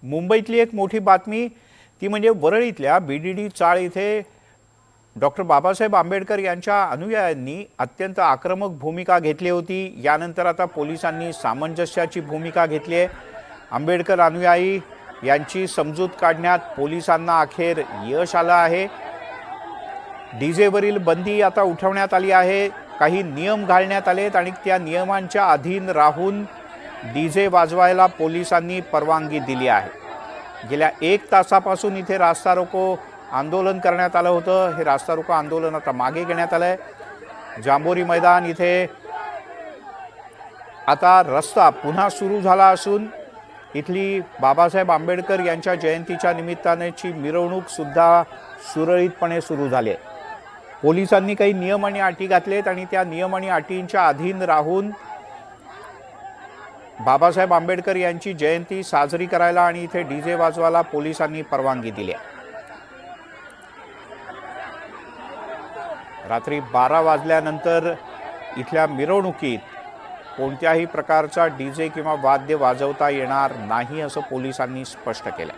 मुंबईतली एक मोठी बातमी ती म्हणजे वरळीतल्या बीडीडी चाळ इथे डॉक्टर बाबासाहेब आंबेडकर यांच्या अनुयायांनी अत्यंत आक्रमक भूमिका घेतली होती। यानंतर आता पोलिसांनी सामंजस्याची भूमिका घेतली आहे। आंबेडकर अनुयायी यांची समजूत काढण्यात पोलिसांना अखेर यश आलं आहे। डीजेवरील बंदी आता उठवण्यात आली आहे। काही नियम घालण्यात आलेत आणि त्या नियमांच्या अधीन राहून डीजे वाजवायला पोलिसांनी परवानगी दिली आहे। गेल्या 1 तासापासून इथे रास्ता रोको आंदोलन करण्यात आलं होतं। हे रास्ता रोको आंदोलन आता मागे घेण्यात आलंय। जांभोरी मैदान इथे आता रस्ता पुन्हा सुरू झाला असून इथली बाबासाहेब आंबेडकर यांच्या जयंतीच्या निमित्तानेची मिरवणूक सुद्धा सुरळीतपणे सुरू झाली आहे। पोलिसांनी काही नियम आणि अटी घातलेत आणि त्या नियम आणि अटींच्या अधीन राहून बाबासाहेब आंबेडकर यांची जयंती साजरी करायला आणि इथे डीजे वाजवायला पोलिसांनी परवानगी दिली आहे। रात्री 12 वाजल्यानंतर इथल्या मिरवणुकीत कोणत्याही प्रकारचा डीजे किंवा वाद्य वाजवता येणार नाही असं पोलिसांनी स्पष्ट केलं।